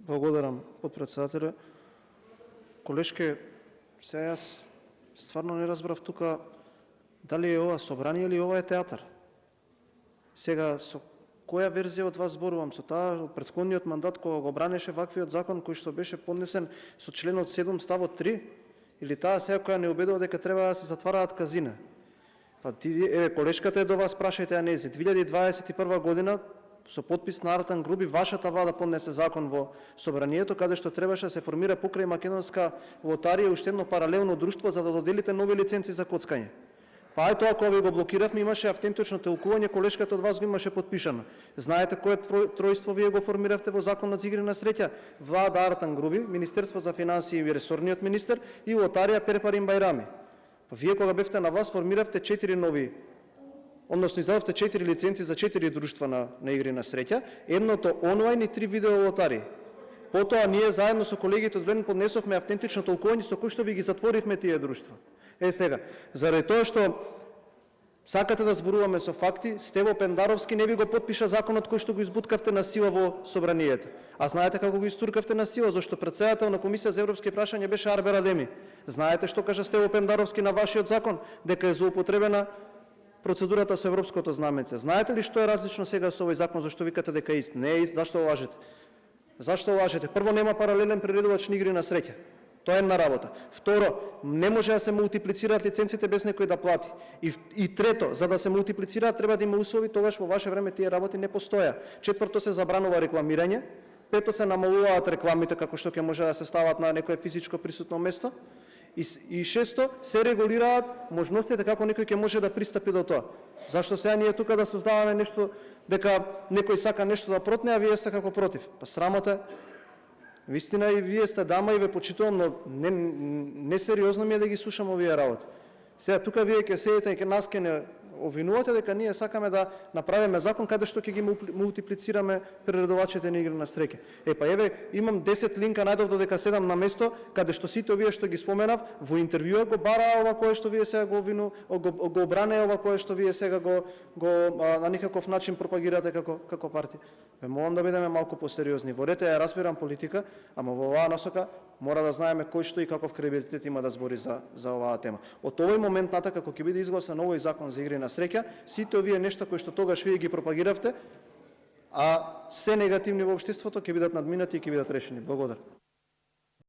Благодарам, подпредседателе. Колешке, сега јас стварно не разбрав тука дали е ова собрание или ова е театар. Сега, со која верзија од вас зборувам? Со таа од претходниот мандат кога го бранеше ваквиот закон кој што беше поднесен со членот 7 ставот 3? Или таа сега која не убедува дека треба да се затвараат казина? Па еве колешката е до вас, прашајте ја нејзи. 2021 година со подпис на Артан Груби вашата влада поднесе закон во собранието каде што требаше да се формира покрај македонска лотарија уште едно паралелно друштво за да доделите нови лиценци за коцкање. Па ето ако ви го блокиравме, имаше автентично толкување, колешката од вас го имаше подпишано. Знаете кое тројство вие го формиравте во законот за игри на среќа? Влада Артан Груби, Министерство за финансии и ресорниот министер и лотарија Перпарин Бајрами. Па вие кога бевте на власт формиравте 4 нови, односно издадовте 4 лиценци за 4 друштва на игри на среќа, едното онлайн и 3 видео лотари. Потоа ние заедно со колегите од ВЛН поднесовме автентично толкување со кој што ви ги затворивме тие друштва. Сега, заради тоа што сакате да зборуваме со факти, Стево Пендаровски не ви го подпиша законот кој што го избуткавте на сила во собранието. А знаете како го истуркавте на сила, зашто претседател на Комисија за европски прашања беше Арбер Адеми. Знаете што кажа Стево Пендаровски на вашиот закон? Дека е злоупотребена процедурата со европското знаменце. Знаете ли што е различно сега со овој закон, зашто викате дека е ист? Не е ист, зашто лажете? Зашто лажете? Прво, нема паралелен приредувач на игри на среќа. Тоа е една работа. Второ, не може да се мултиплицираат лиценците без некој да плати. И трето, за да се мултиплицираат треба да има услови, тогаш во ваше време тие работи не постоја. Четврто, се забранува рекламирање. Пето, се намалуваат рекламите како што ќе може да се стават на некое физичко присутно место. И шесто, се регулираат можностите како некој ќе може да пристапи до тоа. Зашто сега ние тука да создаваме нешто дека некој сака нешто да протне, а вие сте како против? Па срамота. Вистина и вие сте дама и ве почитувам, но не сериозно ми е да ги слушам овие работи. Сега тука вие ќе седите и ќе нас ќе не обвинувате дека ние сакаме да направиме закон каде што ќе ги мултиплицираме приредувачите на игри на среќа. Па еве имам 10 линка најдов додека седам на место каде што сите овие што ги споменав во интервјуа го бара ова кое што вие сега го обране ова кое што вие сега го на никаков начин пропагирате како партија. Ве молам да бидеме малку посериозни. Во ред ја разбирам политика, ама во оваа насока мора да знаеме кој што и каков кредибилитет има да збори за оваа тема. Од овој момент натака како ќе биде изгласан овој закон за игри на среќа, сите овие нешта кои што тогаш вие ги пропагиравте, а се негативни во општеството ќе бидат надминати и ќе бидат решени. Благодарам.